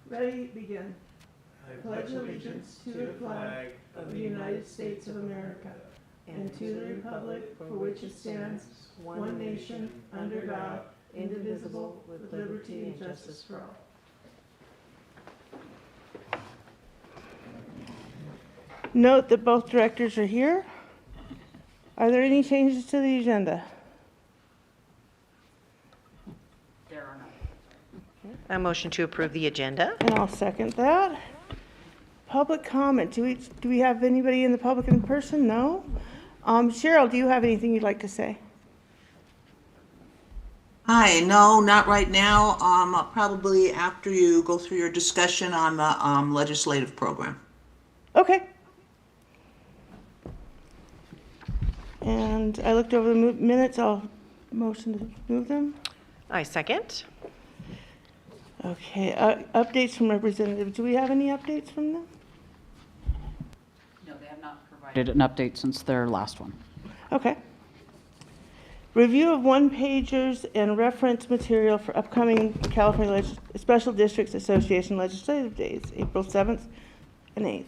Ready, begin. I pledge allegiance to the flag of the United States of America and to the republic for which it stands, one nation, under God, indivisible, with liberty and justice for all. Note that both directors are here. Are there any changes to the agenda? There are none. A motion to approve the agenda. And I'll second that. Public comment. Do we have anybody in the public in person? No? Cheryl, do you have anything you'd like to say? Hi, no, not right now. Probably after you go through your discussion on the legislative program. Okay. And I looked over the minutes. I'll motion to move them. I second. Okay, updates from representatives. Do we have any updates from them? No, they have not provided an update since their last one. Okay. Review of one-pagers and reference material for upcoming California Special Districts Association legislative days, April 7th and 8th.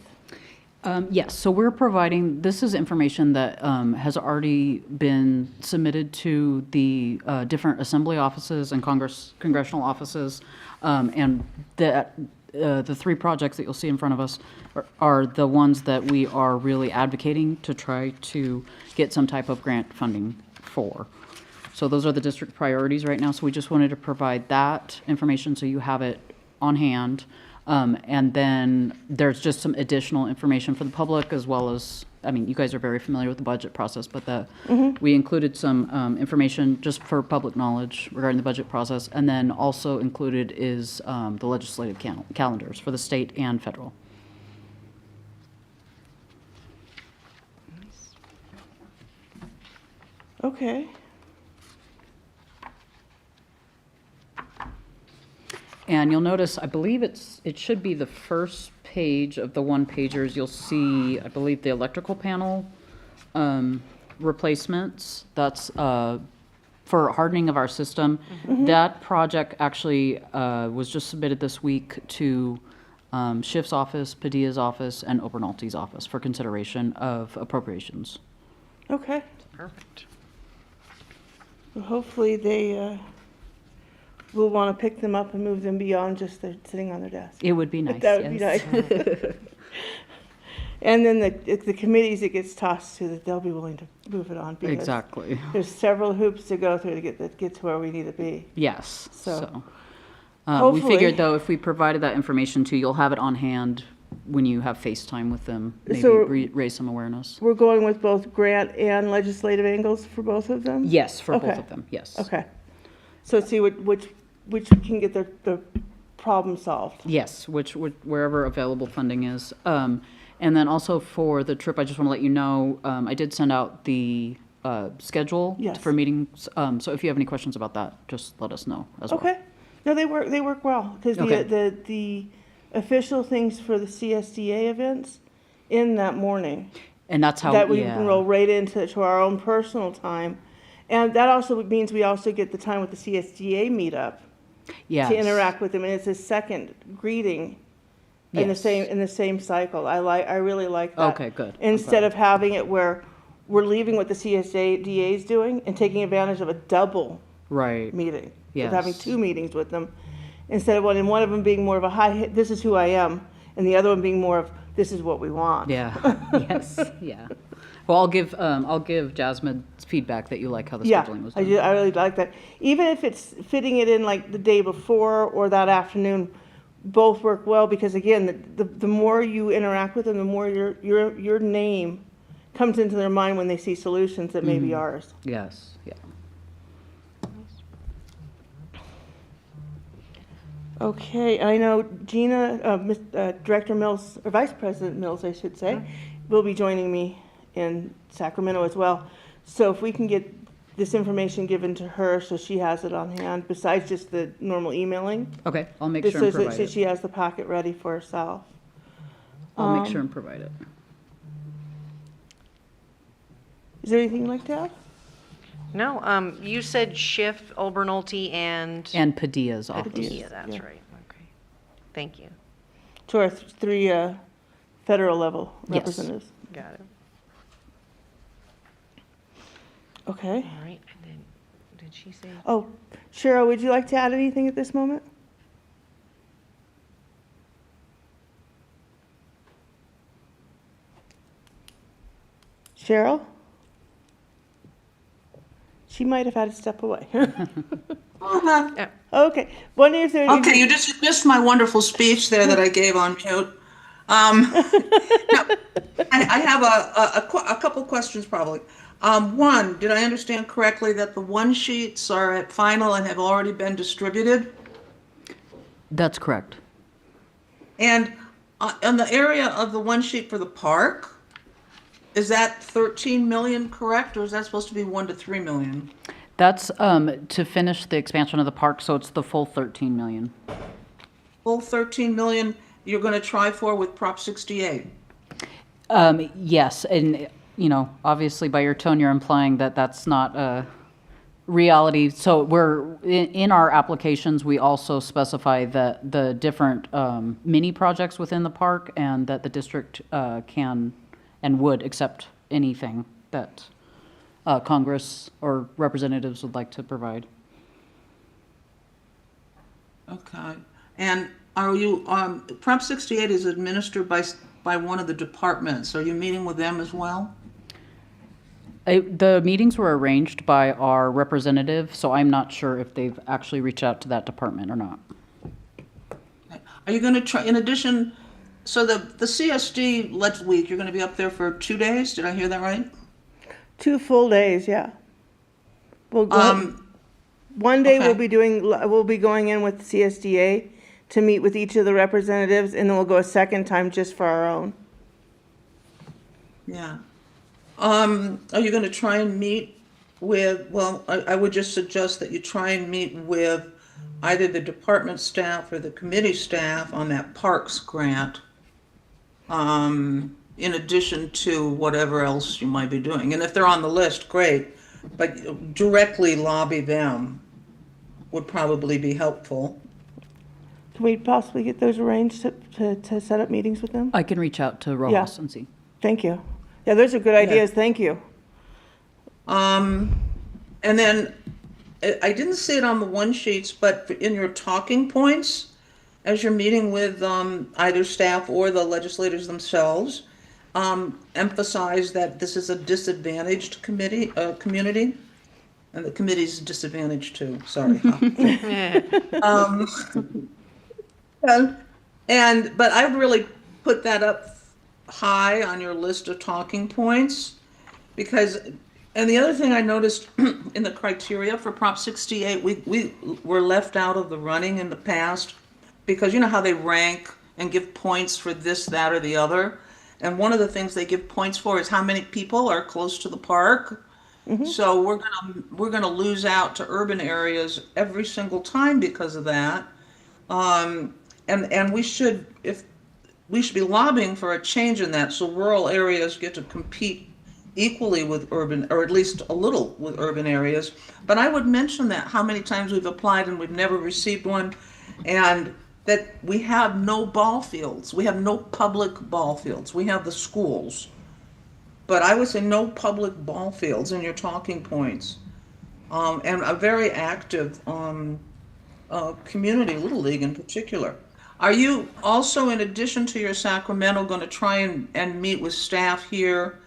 Yes, so we're providing, this is information that has already been submitted to the different assembly offices and congressional offices, and the three projects that you'll see in front of us are the ones that we are really advocating to try to get some type of grant funding for. So those are the district priorities right now, so we just wanted to provide that information so you have it on hand. And then there's just some additional information for the public as well as, I mean, you guys are very familiar with the budget process, but we included some information just for public knowledge regarding the budget process. And then also included is the legislative calendars for the state and federal. Okay. And you'll notice, I believe it should be the first page of the one-pagers. You'll see, I believe, the electrical panel replacements. That's for hardening of our system. That project actually was just submitted this week to Schiff's office, Padilla's office, and Obernalty's office for consideration of appropriations. Okay. Perfect. Well, hopefully they will want to pick them up and move them beyond just they're sitting on their desk. It would be nice, That would be yes. nice. And then the committees it gets tossed to, that they'll be willing to move it on. Because Exactly. there's several hoops to go through to get to where we need to be. Yes. So, we hopefully- figured, though, if we provided that information to you, you'll have it on hand when you have FaceTime with them, maybe So- raise some awareness. We're going with both grant and legislative angles for both of them? Yes, for both Okay. of them, yes. Okay. So see which can get the problem solved. Yes, wherever available funding is. And then also for the trip, I just want to let you know, I did send out the schedule Yes. for meetings. So if you have any questions about that, just let us know as well. Okay. No, they work well, because Okay. the official things for the CSDA events in that morning. And that's how, That we yeah. can roll right into our own personal time. And that also means we also get the time with the CSDA meetup Yes. to interact with them, and it's a second greeting in the Yes. same cycle. I really like that. Okay, good. I'm Instead glad. of having it where we're leaving what the CSDA is doing and taking advantage of a double Right. meeting. Yes. With having two meetings with them, instead of one of them being more of a hi, this is who I am, and the other one being more of this is what we want. Yeah, yes, yeah. Well, I'll give Jasmine feedback that you like how the Yeah, scheduling was I done. really like that. Even if it's fitting it in like the day before or that afternoon, both work well, because again, the more you interact with them, the more your name comes into their mind when they see solutions that may be ours. Yes, yeah. Okay, I know Gina, Director Mills, or Vice President Mills, I should say, will be joining me in Sacramento as well. So if we can get this information given to her so she has it on hand, besides just the normal emailing, Okay, I'll make just sure and so that provide it. she has the packet ready for herself. I'll make sure and provide it. Is there anything you'd like to add? No, you said Schiff, Obernalty, and And Padilla's office. Padilla, that's yeah. right. Okay. Thank you. to our three federal level Yes. representatives. Got it. Okay. All right, and then, did she say? Oh, Cheryl, would you like to add anything at this moment? Cheryl? She might have had to step away. Uh-huh. Okay, wondering if there. Okay, you just missed my wonderful speech there that I gave on mute. Now, I have a couple questions probably. One, did I understand correctly that the one sheets are at final and have already been distributed? That's correct. And on the area of the one sheet for the park, is that 13 million correct, or is that supposed to be 1 to 3 million? That's to finish the expansion of the park, so it's the full 13 million. Full 13 million you're going to try for with Prop 68? Yes, and, you know, obviously by your tone, you're implying that that's not a reality. So in our applications, we also specify that the different mini projects within the park and that the district can and would accept anything that Congress or representatives would like to provide. Okay. And are you, Prop 68 is administered by one of the departments. Are you meeting with them as well? The meetings were arranged by our representative, so I'm not sure if they've actually reached out to that department or not. Are you going to try, in addition, so the CSD week, you're going to be up there for 2 days? Did I hear that right? 2 full days, yeah. We'll go, one day okay. we'll be going in with CSDA to meet with each of the representatives, and then we'll go a second time just for our own. Yeah. Are you going to try and meet with, well, I would just suggest that you try and meet with either the department staff or the committee staff on that parks grant, in addition to whatever else you might be doing. And if they're on the list, great, but directly lobby them would probably be helpful. Can we possibly get those arranged to set up meetings with them? I can reach out to Rojas and see. Thank you. Yeah, those are good ideas, thank you. And then, I didn't see it on the one sheets, but in your talking points, as you're meeting with either staff or the legislators themselves, emphasize that this is a disadvantaged community, and the committee's disadvantaged too, sorry. But I would really put that up high on your list of talking points, because, and the other thing I noticed in the criteria for Prop 68, we were left out of the running in the past, because you know how they rank and give points for this, that, or the other, and one of the things they give points for is how many people are close to the park. So we're gonna lose out to urban areas every single time because of that. And we should be lobbying for a change in that, so rural areas get to compete equally with urban, or at least a little with urban areas. But I would mention that, how many times we've applied and we've never received one, and that we have no ball fields. We have no public ball fields. We have the schools. But I would say no public ball fields in your talking points. And a very active community, Little League in particular. Are you also, in addition to your Sacramento, going to try and meet with staff here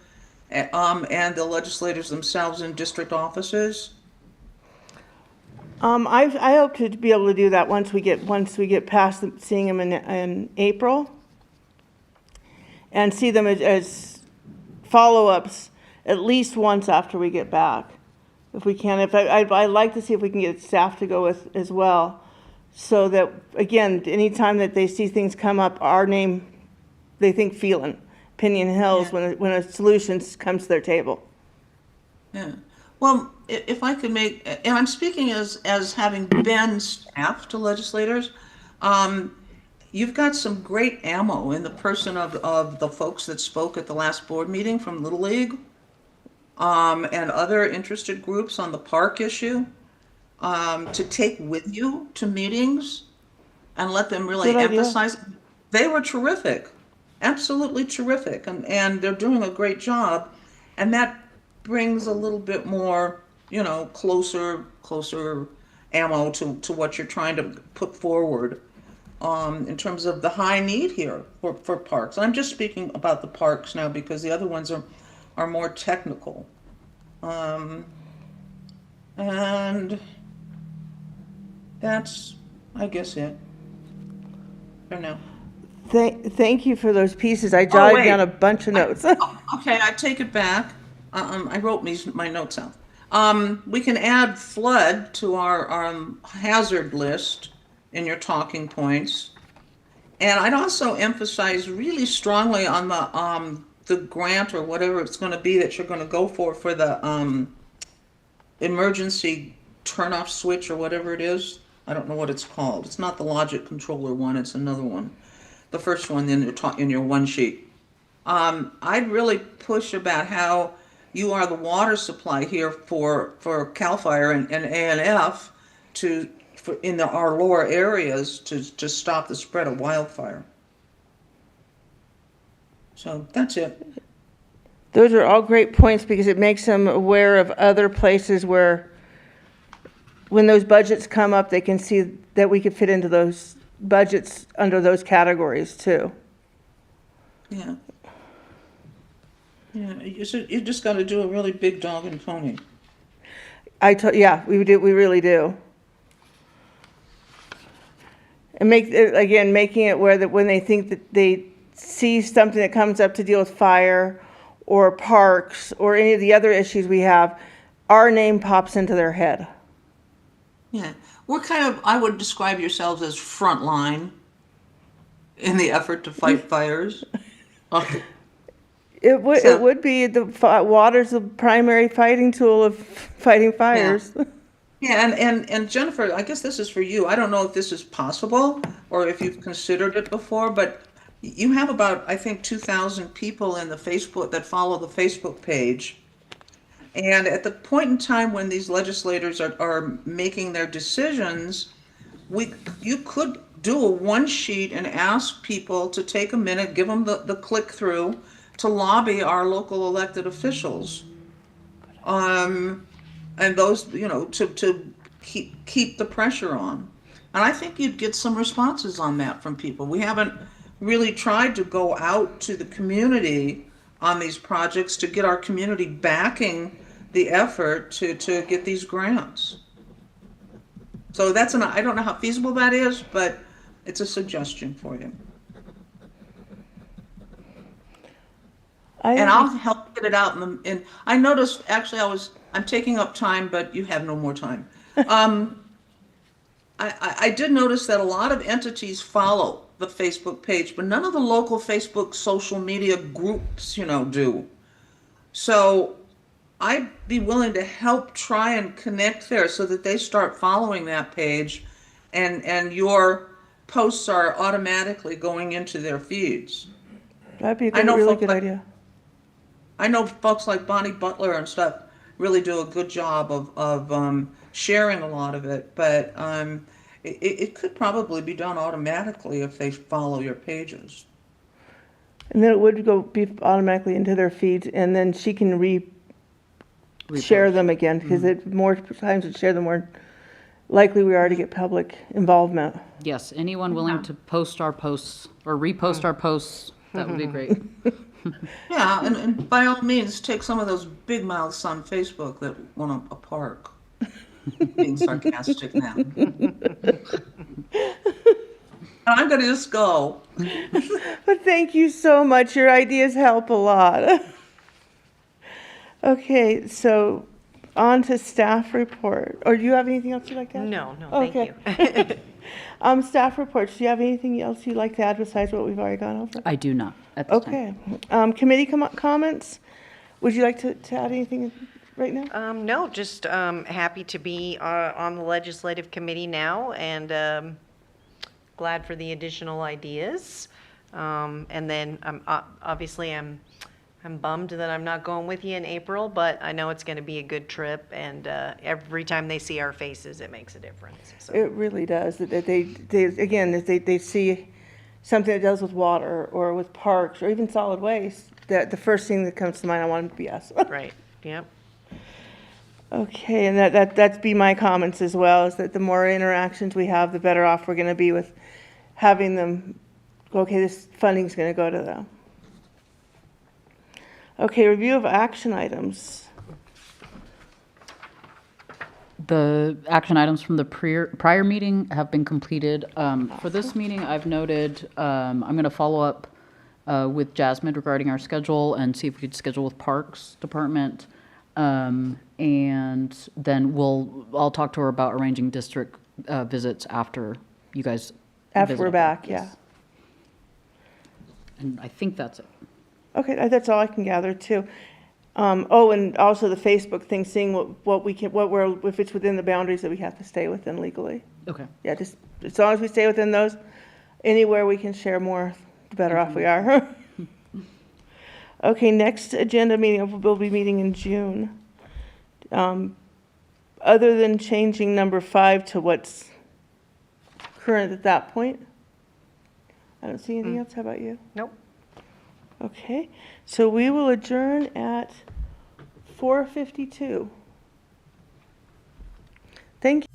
and the legislators themselves in district offices? I hope to be able to do that once we get past seeing them in April, and see them as follow-ups at least once after we get back, if we can. I'd like to see if we can get staff to go with as well, so that, again, anytime that they see things come up, our name, they think Phelan Piñon Hills when a solution comes to their table. Yeah. Well, if I could make, and I'm speaking as having been staff to legislators, you've got some great ammo in the person of the folks that spoke at the last board meeting from Little League, and other interested groups on the park issue, to take with you to meetings. and let them really Good idea. emphasize. They were terrific, absolutely terrific, and they're doing a great job. And that brings a little bit more, closer ammo to what you're trying to put forward in terms of the high need here for parks. I'm just speaking about the parks now because the other ones are more technical. And that's, I guess, it for now. Thank you for those pieces. I jotted wait. down a bunch of notes. Okay, I take it back. I wrote my notes out. We can add flood to our hazard list in your talking points. And I'd also emphasize really strongly on the grant or whatever it's going to be that you're going to go for the emergency turn-off switch or whatever it is. I don't know what it's called. It's not the logic controller one. It's another one. The first one in your one sheet. I'd really push about how you are the water supply here for CAL FIRE and ANF in our lower areas to stop the spread of wildfire. So that's it. Those are all great points because it makes them aware of other places where, when those budgets come up, they can see that we could fit into those budgets under those categories too. Yeah. Yeah, you just got to do a really big dog and pony. Yeah, we do. We really do. And making it where that when they think that they see something that comes up to deal with fire or parks or any of the other issues we have, our name pops into their head. Yeah, we're I would describe yourselves as frontline in the effort to fight fires. Okay. It would be water's the primary fighting tool of fighting fires. Yeah, and Jennifer, I guess this is for you. I don't know if this is possible or if you've considered it before, but you have about, I think, 2,000 people in the Facebook that follow the Facebook page. And at the point in time when these legislators are making their decisions, you could do a one sheet and ask people to take a minute, give them the click through to lobby our local elected officials. And those, to keep the pressure on. And I think you'd get some responses on that from people. We haven't really tried to go out to the community on these projects to get our community backing the effort to get these grants. So I don't know how feasible that is, but it's a suggestion for you. And I'll help get it out. And I noticed, actually, I'm taking up time, but you have no more time. I did notice that a lot of entities follow the Facebook page, but none of the local Facebook social media groups, do. So I'd be willing to help try and connect there so that they start following that page and your posts are automatically going into their feeds. That'd be a really good idea. I know folks like Bonnie Butler and stuff really do a good job of sharing a lot of it, but it could probably be done automatically if they follow your pages. And then it would be automatically into their feeds, and then she can share them again, because more times we share them, more likely we are to get public involvement. Yes, anyone willing to post our posts or repost our posts, that would be great. Yeah, and by all means, take some of those big mouths on Facebook that want a park. Being sarcastic now. I'm going to just go. But thank you so much. Your ideas help a lot. Okay, so on to staff report. Or do you have anything else you'd like to add? No, thank you. Staff reports. Do you have anything else you'd like to add besides what we've already gone over? I do not at this time. Okay. Committee comments. Would you like to add anything right now? No, just happy to be on the legislative committee now, and glad for the additional ideas. And then obviously I'm I'm bummed that I'm not going with you in April, but I know it's going to be a good trip, and every time they see our faces, it makes a difference. So. It really does. That again, if they see something that deals with water or with parks or even solid waste, that the first thing that comes to mind, I want it to be us. Right, yep. Okay, and that's be my comments as well, is that the more interactions we have, the better off we're gonna be with having them, okay, this funding's gonna go to them. Okay, review of action items. The action items from the prior meeting have been completed. For this meeting, I've noted, I'm going to follow up with Jasmine regarding our schedule and see if we could schedule with Parks Department. And then I'll talk to her about arranging district visits after you guys. After visit. we're back, yeah. And I think that's it. Okay, that's all I can gather too. Oh, and also the Facebook thing, seeing if it's within the boundaries that we have to stay within legally. Okay. Yeah, just as long as we stay within those, anywhere we can share more, the better off we are. Okay, next agenda meeting, we'll be meeting in June. Other than changing number 5 to what's current at that point, I don't see anything else. How about you? Nope. Okay, so we will adjourn at 4:52. Thank you.